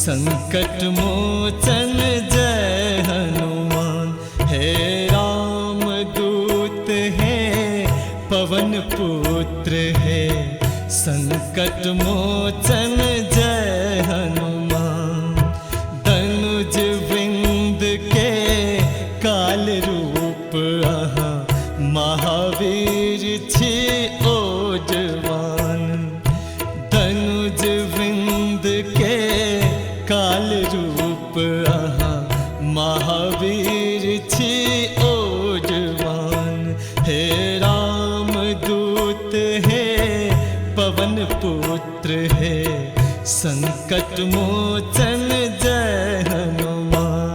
संकट मोचन जय हनुमान। हे राम दूत है पवन पुत्र है, संकट मोचन जय हनुमान। धनुज विंद के काल रूप आहा, महावीर छी ओजवान। धनुज विंद के काल रूप आहा, महावीर छी ओजवान। हे राम दूत है पवन पुत्र है, संकट मोचन जय हनुमान।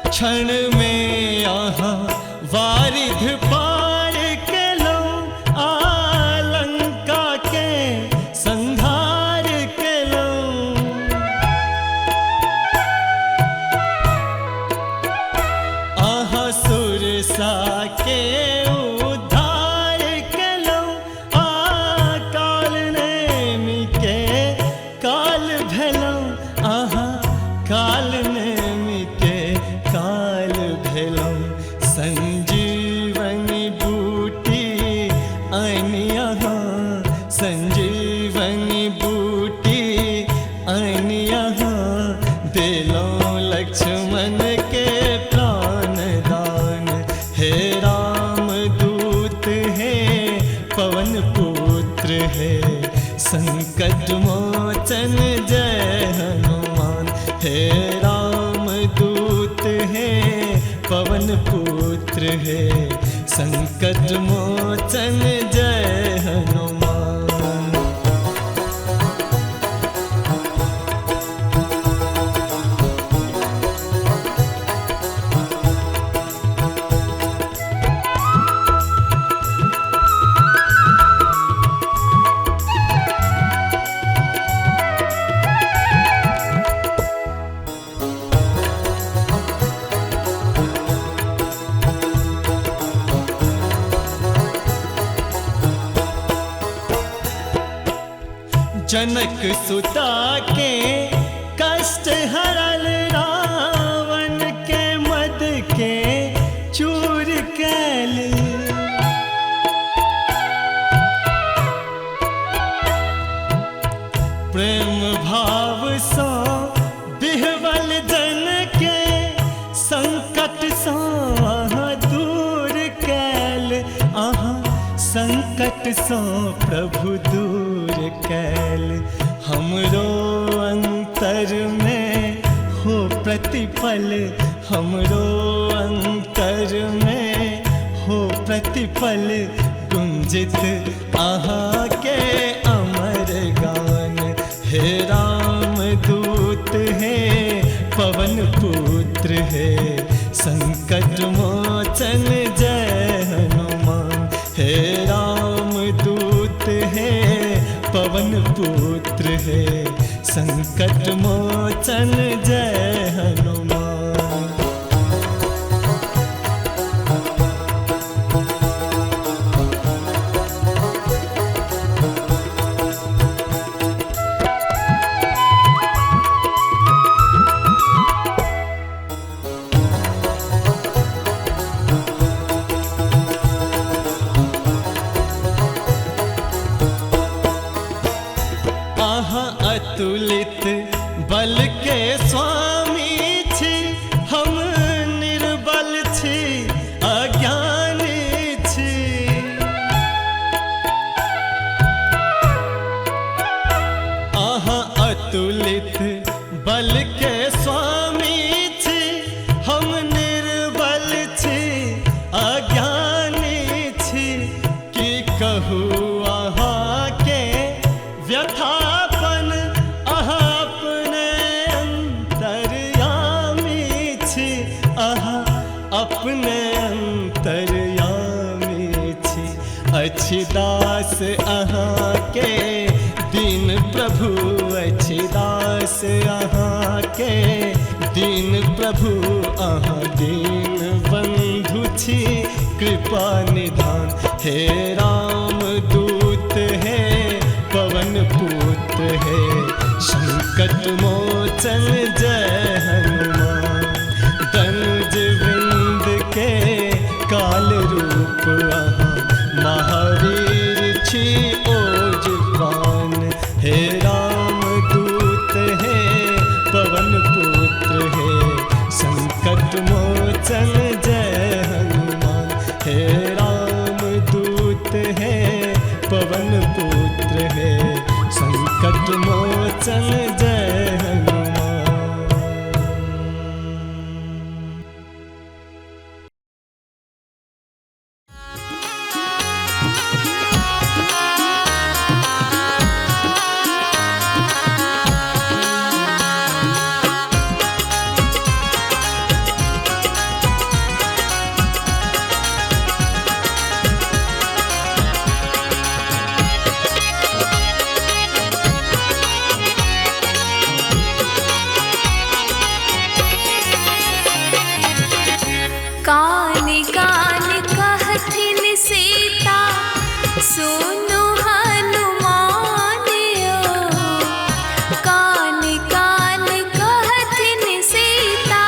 क्षण में यहाँ वारिध पार के लो, आलंका के संहार के लो। आहा सुरसा के उद्धार के लो, काल नेमि के काल भेलो। आहा काल नेमि के काल भेलो, संजीवनी बूटी आइन यहाँ, संजीवनी बूटी आइन यहाँ। देलो लक्ष्मण के प्राण दान, हे राम दूत है पवन पुत्र है, संकट मोचन जय हनुमान। हे राम दूत है पवन पुत्र है, संकट मोचन जय हनुमान। जनक सुता के कष्ट हरल, रावण के मद के चूर कैल। प्रेम भाव सो बिहवल जन के, संकट सो दूर कैल। आहा संकट सो प्रभु दूर कैल। हमरो अंतर में हो प्रतिपल, हमरो अंतर में हो प्रतिपल। गुंजित आहा के अमर गान, हे राम दूत है पवन पुत्र है, संकट मोचन जय हनुमान। हे राम दूत है पवन पुत्र है, संकट मोचन जय हनुमान। अतुलित बल के स्वामी छी, हम निर्बल छी अज्ञानी छी। आहा अतुलित बल के स्वामी छी, हम निर्बल छी अज्ञानी छी। कि कहू आहा के व्यथापन, आहा अपने अंतर्यामी छी। आहा अपने अछि दास अहाँ के, दीन प्रभु अछि दास अहाँ के, दीन प्रभु अहाँ दीन बंधु छी कृपा निधान। हे राम दूत है पवन पुत्र है, संकट मोचन जय हनुमान। धनुज विंद के काल रूप अहाँ, महावीर छी ओजपान। हे राम दूत है पवन पुत्र है, संकट मोचन जय हनुमान। हे राम दूत है पवन पुत्र है, संकट मोचन जय हनुमान। कान कान कहथिन सीता, सुनु हनुमान यो। कान कान कहथिन सीता,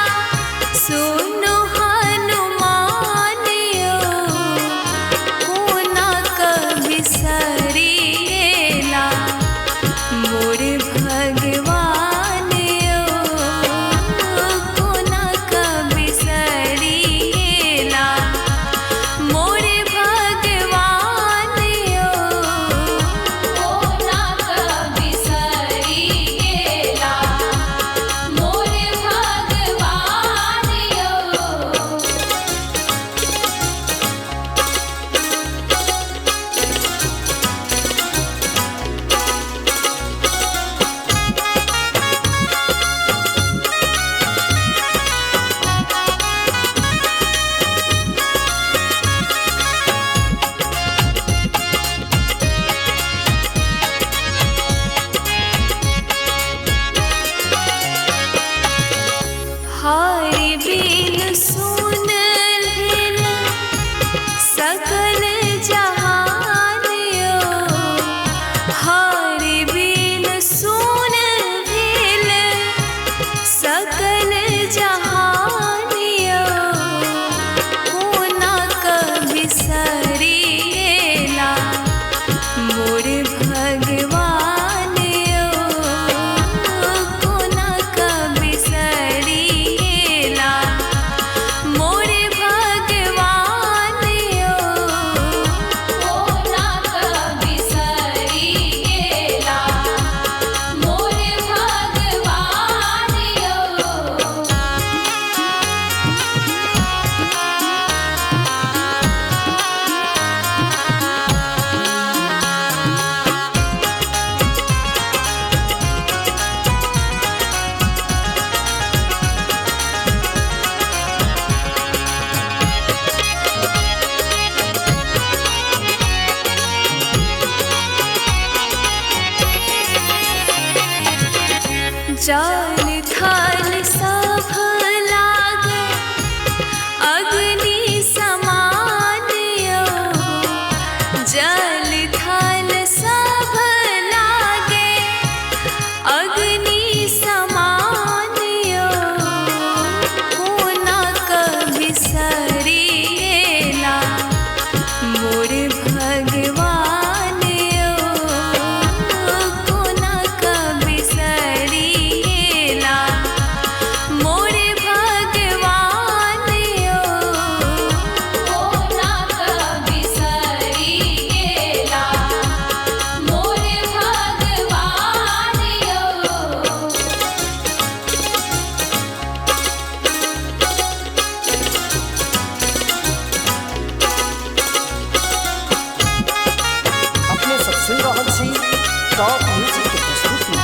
सुनु हनुमान यो। कोना बिसरिएला मोर भगवान यो। कोना बिसरिएला मोर भगवान यो। कोना बिसरिएला मोर भगवान यो। हरि बिन सुन भेल सकल जहान यो। हरि बिन सुन भेल सकल जहान यो। कोना बिसरिएला मोर भगवान यो। कोना बिसरिएला मोर भगवान यो। कोना बिसरिएला मोर भगवान यो। जल थल सब लागे अग्नि समान यो। जल थल सब लागे अग्नि समान यो। कोना बिसरिएला मोर भगवान यो। कोना बिसरिएला मोर भगवान यो। कोना बिसरिएला मोर भगवान यो। अपने सब सुन रहल छी टॉप म्यूजिक के प्रस्तुति।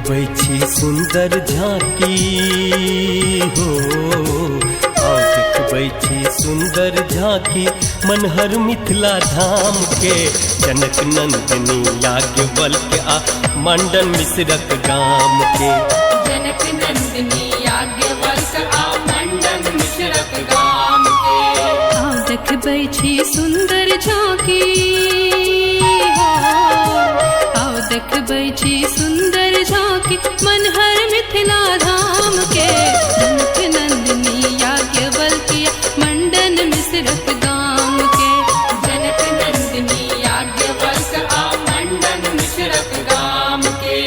देखबै छी सुंदर झांकी हो, आओ देखबै छी सुंदर झांकी मनहर मिथिला धाम के। जनक नंदिनी याज्ञवल्क्य आ मंडन मिश्रक गाम के। जनक नंदिनी याज्ञवल्क्य आ मंडन मिश्रक गाम के। आओ देखबै छी सुंदर झांकी हो, आओ देखबै छी सुंदर झांकी मनहर मिथिला धाम के। जनक नंदिनी याज्ञवल्क्य मंडन मिश्रक गाम के। जनक नंदिनी याज्ञवल्क्य आ मंडन मिश्रक गाम के।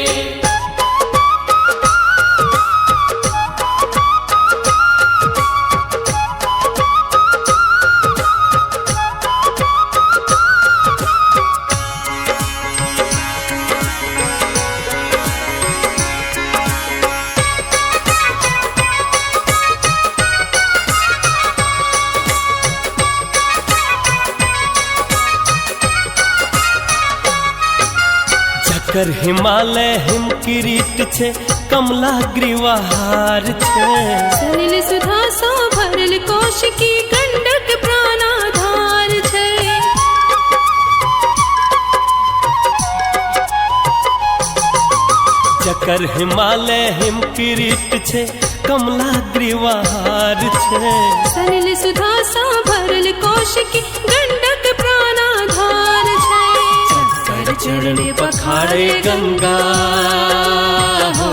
जकर हिमालय हिम किरीट छे, कमला ग्रीवाहार छे। सलिल सुधा सा भरल कौशिकी गंडक प्राणाधार छै। जकर हिमालय हिम किरीट छे, कमला ग्रीवाहार छे। सलिल सुधा सा भरल कौशिकी गंडक प्राणाधार छै। कर चरण पखारे गंगा हो,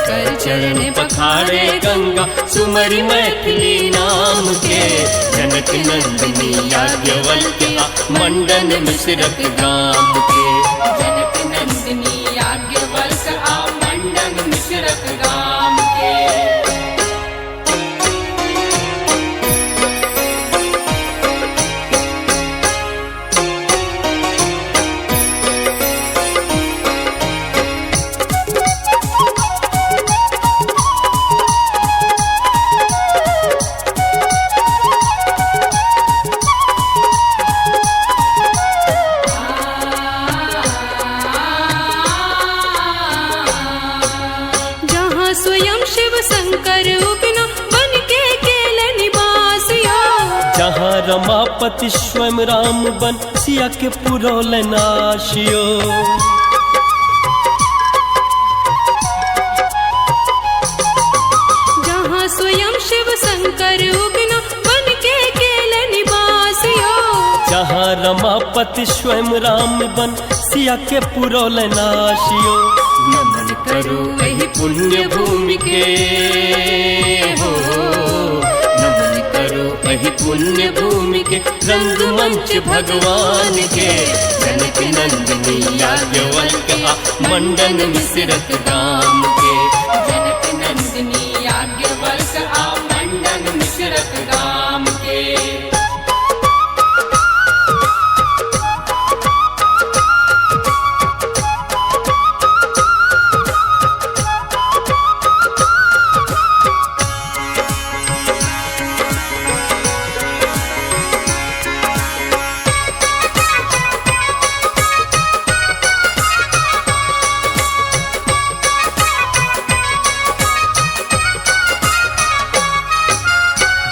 कर चरण पखारे गंगा सुमरि मैथिली नाम के। जनक नंदिनी याज्ञवल्क्य आ मंडन मिश्रक गाम के। जनक नंदिनी याज्ञवल्क्य आ मंडन मिश्रक गाम के। जहाँ स्वयं शिव शंकर उगना बन के केले निवास यो। जहाँ रमापति स्वयं राम बन सिया के पुरौल नाशियो। जहाँ स्वयं शिव शंकर उगना बन के केले निवास यो। जहाँ रमापति स्वयं राम बन सिया के पुरौल नाशियो। नमन करो एहि पुण्य भूमि के हो, नमन करो एहि पुण्य भूमि के। रंगमंच भगवान के। जनक नंदिनी याज्ञवल्क्य आ मंडन मिश्रक गाम के। जनक नंदिनी याज्ञवल्क्य आ मंडन मिश्रक गाम के।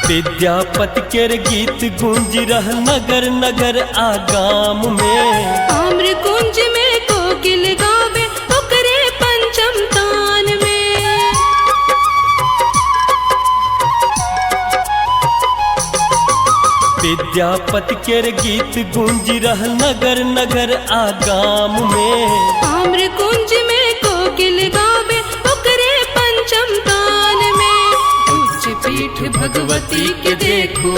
विद्यापति केर गीत गूंज रहल नगर नगर आ गाम में। आम्र कुंज में कोकिल गावे ओकरे पंचम तान में। विद्यापति केर गीत गूंज रहल नगर नगर आ गाम में। आम्र कुंज में कोकिल गावे ओकरे पंचम तान में। उच्च पीठ भगवती के देखो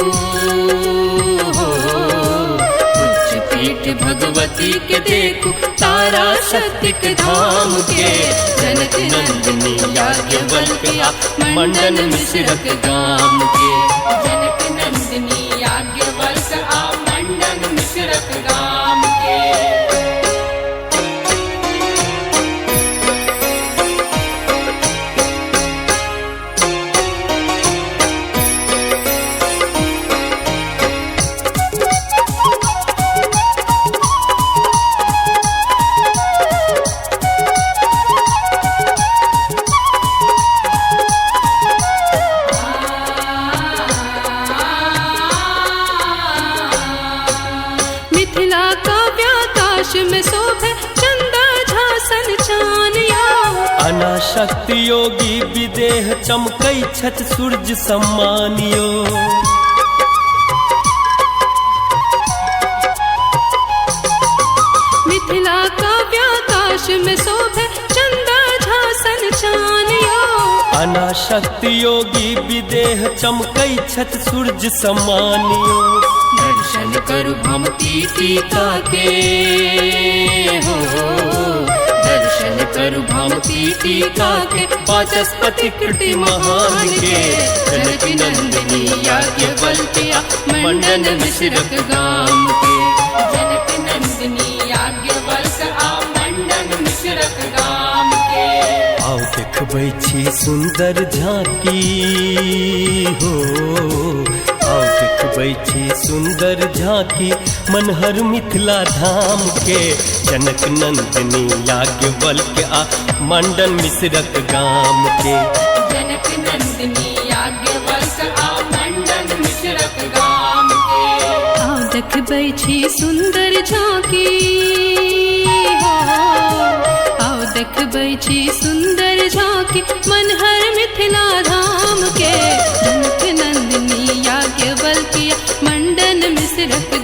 हो, उच्च पीठ भगवती के देखो तारा शक्तिक धाम के। जनक नंदिनी याज्ञवल्क्य आ मंडन मिश्रक गाम के। जनक नंदिनी याज्ञवल्क्य आ मंडन मिश्रक गाम के। शोभे चंदा झासन चानिया। अनाशक्त योगी विदेह चमकै छत सूर्य सम्मानियो। मिथिला काव्याकाश में शोभे चंदा झासन चानिया। अनाशक्त योगी विदेह चमकै छत सूर्य सम्मानियो। दर्शन करु भमती टीका के हो, दर्शन करु भमती टीका के वाचस्पति कृति महान के। जनक नंदिनी याज्ञवल्क्य मंडन मिश्रक गाम के। जनक नंदिनी याज्ञवल्क्य मंडन मिश्रक गाम के। आओ देखबै छी सुंदर झांकी हो, आओ देखबै छी सुंदर झांकी मनहर मिथिला धाम के। जनक नंदिनी याज्ञवल्क्य मंडन मिश्रक गाम के। जनक नंदिनी याज्ञवल्क्य मंडन मिश्रक गाम के। आओ देखबै छी सुंदर झांकी हो, आओ देखबै छी सुंदर झांकी मनहर मिथिला धाम के। जनक नंदिनी याज्ञवल्क्य मंडन मिश्रक